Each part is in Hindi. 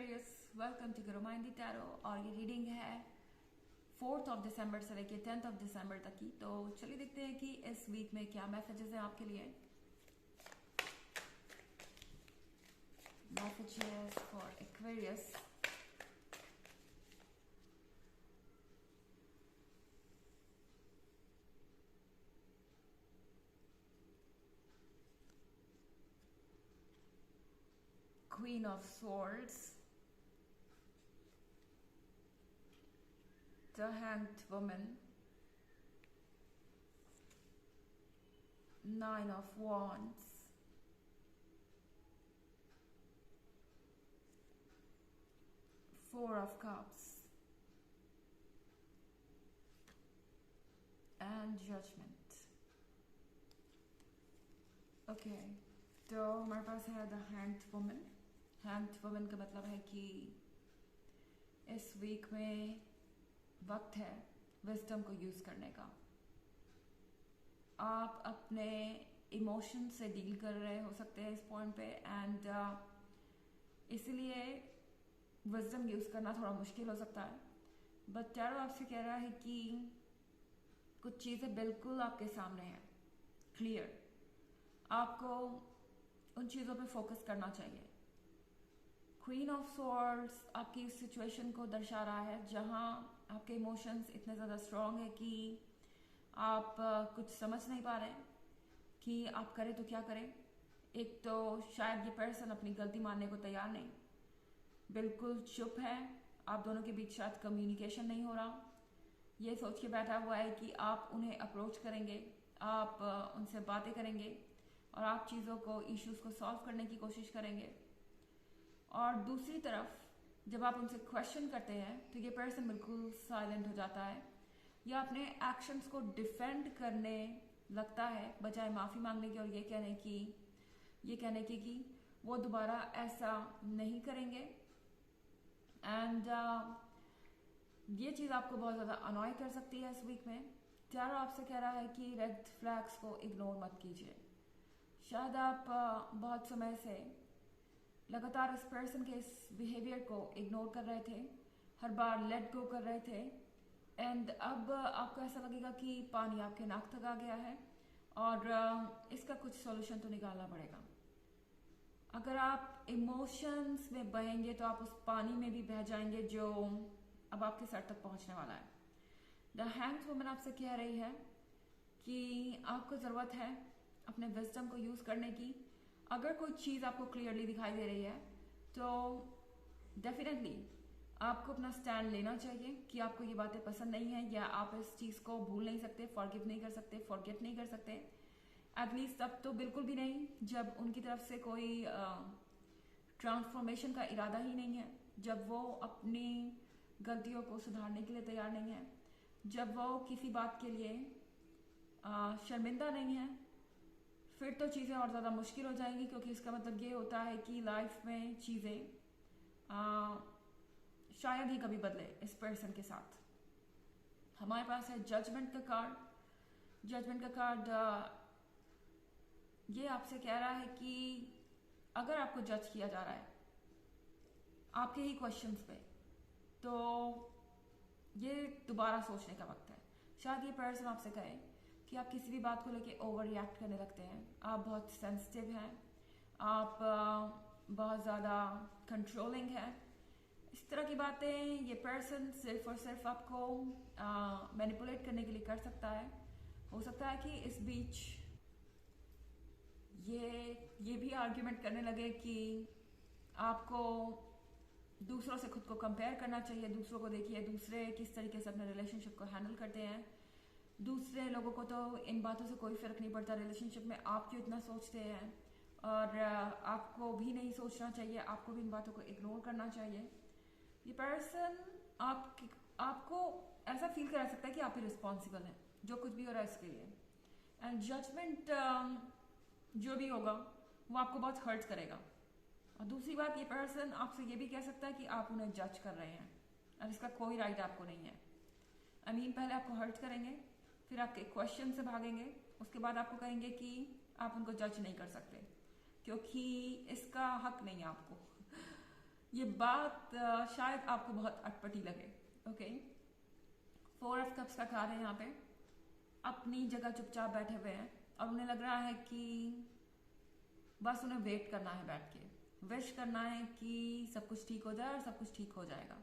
Aquarius, welcome to Guru माइंडी tarot. और ये रीडिंग है 4 दिसंबर से लेके 10 दिसंबर तक की। तो चलिए देखते हैं कि इस वीक में क्या मैसेजेस हैं आपके लिए। Messages for Aquarius. Queen of Swords, the Hanged Woman, Nine of Wands, Four of Cups, and Judgment. Okay, तो हमारे पास है the hanged woman. Hanged woman का मतलब है कि इस वीक में वक्त है विजडम को यूज करने का। आप अपने इमोशन से डील कर रहे हो सकते हैं इस पॉइंट पे, एंड इसलिए विजडम यूज करना थोड़ा मुश्किल हो सकता है। बट टैरो आपसे कह रहा है कि कुछ चीजें बिल्कुल आपके सामने हैं, क्लियर। आपको उन चीजों पे फोकस करना चाहिए। क्वीन ऑफ स्वॉर्ड्स आपकी इस सिचुएशन को दर्शा रहा है जहां आपके इमोशंस इतने ज़्यादा स्ट्रांग है कि आप कुछ समझ नहीं पा रहे कि आप करें तो क्या करें। एक तो शायद ये पर्सन अपनी गलती मानने को तैयार नहीं, बिल्कुल चुप है। आप दोनों के बीच शायद कम्युनिकेशन नहीं हो रहा। ये सोच के बैठा हुआ है कि आप उन्हें अप्रोच करेंगे, आप उनसे बातें करेंगे और आप चीज़ों को, इश्यूज को सॉल्व करने की कोशिश करेंगे। और दूसरी तरफ जब आप उनसे क्वेश्चन करते हैं तो ये पर्सन बिल्कुल साइलेंट हो जाता है या अपने एक्शंस को डिफेंड करने लगता है बजाय माफ़ी मांगने के और ये कहने की कि वो दोबारा ऐसा नहीं करेंगे। एंड ये चीज़ आपको बहुत ज़्यादा अनॉय कर सकती है इस वीक में। टैरो आपसे कह रहा है कि रेड फ्लैग्स को इग्नोर मत कीजिए। शायद आप बहुत समय से लगातार इस पर्सन के इस बिहेवियर को इग्नोर कर रहे थे, हर बार लेट गो कर रहे थे, एंड अब आपको ऐसा लगेगा कि पानी आपके नाक तक आ गया है और इसका कुछ सॉल्यूशन तो निकालना पड़ेगा। अगर आप इमोशंस में बहेंगे तो आप उस पानी में भी बह जाएंगे जो अब आपके सर तक पहुंचने वाला है। द हैंग्ड वुमन आपसे कह रही है कि आपको ज़रूरत है अपने विजडम को यूज़ करने की। अगर कोई चीज़ आपको क्लियरली दिखाई दे रही है तो डेफिनेटली आपको अपना स्टैंड लेना चाहिए कि आपको ये बातें पसंद नहीं है या आप इस चीज़ को भूल नहीं सकते, फॉरगिव नहीं कर सकते, फॉरगेट नहीं कर सकते। एटलीस्ट अब तो बिल्कुल भी नहीं जब उनकी तरफ से कोई ट्रांसफॉर्मेशन का इरादा ही नहीं है, जब वो अपनी गलतियों को सुधारने के लिए तैयार नहीं है, जब वो किसी बात के लिए शर्मिंदा नहीं है, फिर तो चीज़ें और ज़्यादा मुश्किल हो जाएंगी। क्योंकि इसका मतलब ये होता है कि लाइफ में चीज़ें शायद ही कभी बदले इस पर्सन के साथ। हमारे पास है जजमेंट का कार्ड। जजमेंट का कार्ड ये आपसे कह रहा है कि अगर आपको जज किया जा रहा है आपके ही क्वेश्चंस पे, तो ये दोबारा सोचने का वक्त है। शायद ये पर्सन आपसे कहे कि आप किसी भी बात को लेके ओवर रिएक्ट करने लगते हैं, आप बहुत सेंसिटिव हैं, आप बहुत ज़्यादा कंट्रोलिंग हैं। इस तरह की बातें ये पर्सन सिर्फ और सिर्फ आपको मैनिपुलेट करने के लिए कर सकता है। हो सकता है कि इस बीच ये भी आर्ग्यूमेंट करने लगे कि आपको दूसरों से खुद को कंपेयर करना चाहिए। दूसरों को देखिए, दूसरे किस तरीके से अपने रिलेशनशिप को हैंडल करते हैं। दूसरे लोगों को तो इन बातों से कोई फर्क नहीं पड़ता रिलेशनशिप में, आप क्यों इतना सोचते हैं। और आपको भी नहीं सोचना चाहिए, आपको भी इन बातों को इग्नोर करना चाहिए। ये पर्सन आपको ऐसा फील करा सकता है कि आप ही रिस्पॉन्सिबल हैं जो कुछ भी हो रहा है इसके लिए। एंड जजमेंट जो भी होगा वो आपको बहुत हर्ट करेगा। और दूसरी बात, ये पर्सन आपसे ये भी कह सकता है कि आप उन्हें जज कर रहे हैं और इसका कोई राइट आपको नहीं है। पहले आपको हर्ट करेंगे, फिर आपके क्वेश्चन से भागेंगे, उसके बाद आपको कहेंगे कि आप उनको जज नहीं कर सकते क्योंकि इसका हक नहीं है आपको। ये बात शायद आपको बहुत अटपटी लगे। ओके, 4 ऑफ कप्स का कार्ड है यहाँ पे। अपनी जगह चुपचाप बैठे हुए हैं और उन्हें लग रहा है कि बस उन्हें वेट करना है, बैठ के विश करना है कि सब कुछ ठीक हो जाए और सब कुछ ठीक हो जाएगा।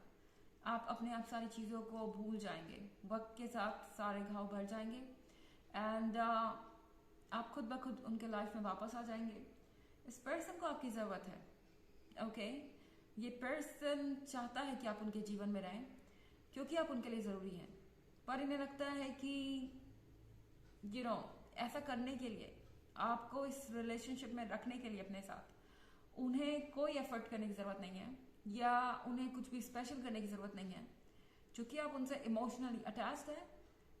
आप अपने आप सारी चीज़ों को भूल जाएंगे, वक्त के साथ सारे घाव भर जाएंगे एंड आप खुद ब खुद उनके लाइफ में वापस आ जाएंगे। इस पर्सन को आपकी ज़रूरत है। ओके, ये पर्सन चाहता है कि आप उनके जीवन में रहें क्योंकि आप उनके लिए ज़रूरी हैं, पर इन्हें लगता है कि ऐसा करने के लिए, आपको इस रिलेशनशिप में रखने के लिए अपने साथ उन्हें कोई एफर्ट करने की ज़रूरत नहीं है या उन्हें कुछ भी स्पेशल करने की ज़रूरत नहीं है। चूंकि आप उनसे इमोशनली अटैच्ड है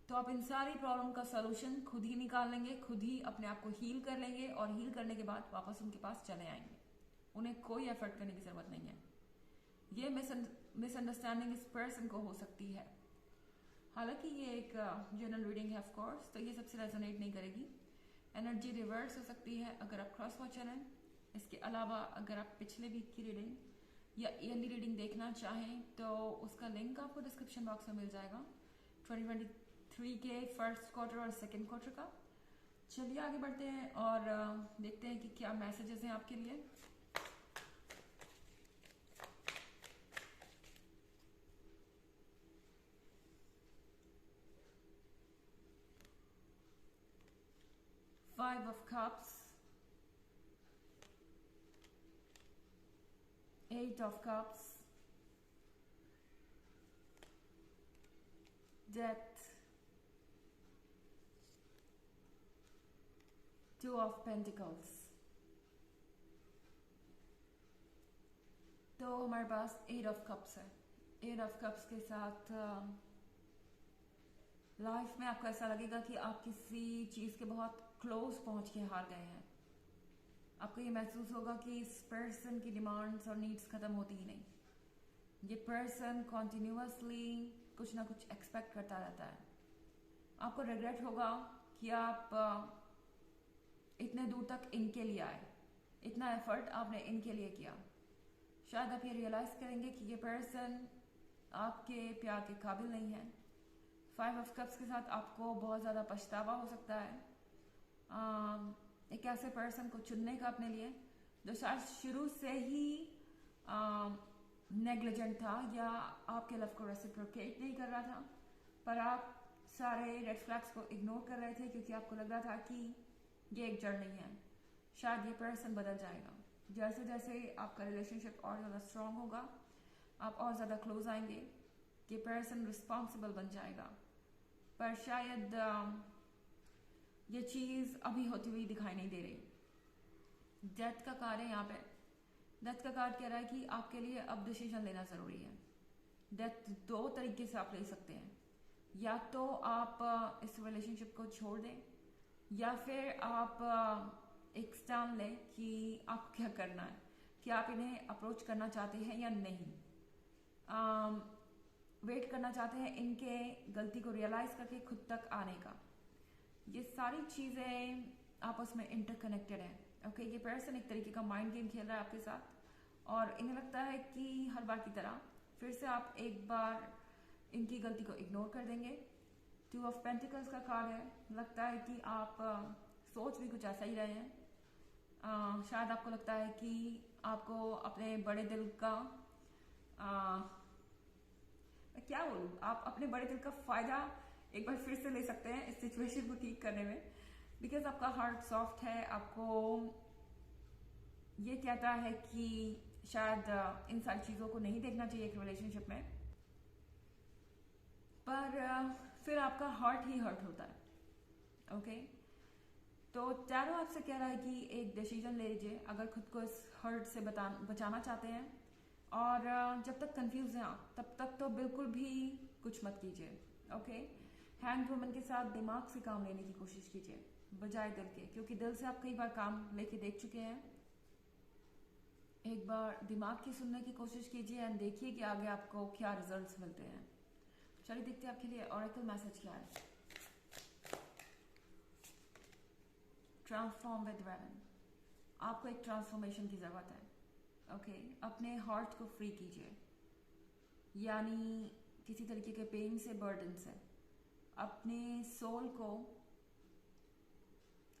तो आप इन सारी प्रॉब्लम का सलूशन खुद ही निकाल लेंगे, खुद ही अपने आप को हील कर लेंगे और हील करने के बाद वापस उनके पास चले आएंगे। उन्हें कोई एफर्ट करने की ज़रूरत नहीं है। ये मिसअंडरस्टैंडिंग इस पर्सन को हो सकती है। हालांकि ये एक जनरल रीडिंग है ऑफ कोर्स, तो ये सबसे रेजोनेट नहीं करेगी। एनर्जी रिवर्स हो सकती है अगर आप क्रॉस वॉचर हैं। इसके अलावा अगर आप पिछले वीक की रीडिंग या ईयरली रीडिंग देखना चाहें तो उसका लिंक आपको डिस्क्रिप्शन बॉक्स में मिल जाएगा, 2023 के फर्स्ट क्वार्टर और सेकेंड क्वार्टर का। चलिए आगे बढ़ते हैं और देखते हैं कि क्या मैसेजेस हैं आपके लिए। Five of Cups, 8 of Cups, Death, 2 of Pentacles। तो हमारे पास 8 of Cups है। 8 of Cups के साथ लाइफ में आपको ऐसा लगेगा कि आप किसी चीज़ के बहुत क्लोज पहुंच के हार गए हैं। आपको ये महसूस होगा कि इस पर्सन की डिमांड्स और नीड्स खत्म होती ही नहीं। ये पर्सन कॉन्टिन्यूसली कुछ ना कुछ एक्सपेक्ट करता रहता है। आपको रिग्रेट होगा कि आप इतने दूर तक इनके लिए आए, इतना एफर्ट आपने इनके लिए किया। शायद आप ये रियलाइज करेंगे कि ये पर्सन आपके प्यार के काबिल नहीं है। 5 ऑफ कप्स के साथ आपको बहुत ज़्यादा पछतावा हो सकता है एक ऐसे पर्सन को चुनने का अपने लिए जो शायद शुरू से ही नेग्लिजेंट था या आपके लव को रेसिप्रोकेट नहीं कर रहा था, पर आप सारे रेड फ्लैग्स को इग्नोर कर रहे थे क्योंकि आपको लग रहा था कि ये एक जर्नी है। शायद ये पर्सन बदल जाएगा जैसे जैसे आपका रिलेशनशिप और ज़्यादा स्ट्रांग होगा, आप और ज़्यादा क्लोज आएंगे। ये पर्सन रिस्पॉन्सिबल बन जाएगा, पर शायद ये चीज़ अभी होती हुई दिखाई नहीं दे रही। डेथ का कार्ड है यहाँ पे। डेथ का कार्ड कह रहा है कि आपके लिए अब डिसीजन लेना ज़रूरी है। डेथ 2 तरीके से आप ले सकते हैं, या तो आप इस रिलेशनशिप को छोड़ दें या फिर आप एक स्टैंड लें कि आपको क्या करना है, कि आप इन्हें अप्रोच करना चाहते हैं या नहीं। वेट करना चाहते हैं इनके गलती को रियलाइज करके खुद तक आने का। ये सारी चीज़ें आपस में इंटरकनेक्टेड हैं। ओके, ये पर्सन एक तरीके का माइंड गेम खेल रहा है आपके साथ और इन्हें लगता है कि हर बार की तरह फिर से आप एक बार इनकी गलती को इग्नोर कर देंगे। 2 ऑफ पेंटिकल्स का कार्ड है। लगता है कि आप सोच भी कुछ ऐसा ही रहे हैं। शायद आपको लगता है कि आपको अपने बड़े दिल का क्या बोलूँ, आप अपने बड़े दिल का फ़ायदा एक बार फिर से ले सकते हैं इस सिचुएशन को ठीक करने में, बिकॉज आपका हार्ट सॉफ्ट है। आपको ये कहता है कि शायद इन सारी चीज़ों को नहीं देखना चाहिए एक रिलेशनशिप में, पर फिर आपका हार्ट ही हर्ट होता है। ओके, तो टैरो आपसे कह रहा है कि एक डिसीजन ले लीजिए अगर खुद को इस हर्ट से बचाना चाहते हैं, और जब तक कंफ्यूज हैं आप तब तक तो बिल्कुल भी कुछ मत कीजिए। ओके, हैंग वुमन के साथ दिमाग से काम लेने की कोशिश कीजिए बजाय दिल के, क्योंकि दिल से आप कई बार काम लेके देख चुके हैं। एक बार दिमाग की सुनने की कोशिश कीजिए एंड देखिए कि आगे आपको क्या रिजल्ट्स मिलते हैं। चलिए देखते हैं आपके लिए ऑरेकल मैसेज क्या है। Transform with Velan. आपको एक ट्रांसफॉर्मेशन की जरूरत है। ओके अपने हार्ट को फ्री कीजिए, यानी किसी तरीके के पेन से, बर्डन से। अपने सोल को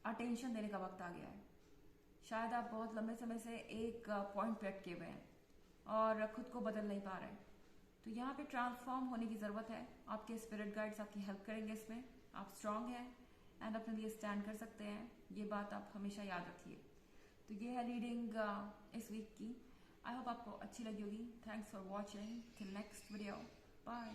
अटेंशन देने का वक्त आ गया है। शायद आप बहुत लंबे समय से एक पॉइंट पे अटके हुए हैं और खुद को बदल नहीं पा रहे, तो यहाँ पे ट्रांसफॉर्म होने की ज़रूरत है। आपके स्पिरिट गाइड्स आपकी हेल्प करेंगे इसमें। आप स्ट्रांग हैं एंड अपने लिए स्टैंड कर सकते हैं, ये बात आप हमेशा याद रखिए। तो ये है रीडिंग इस वीक की। आई होप आपको अच्छी लगी होगी। Thanks for watching. Till next video, bye.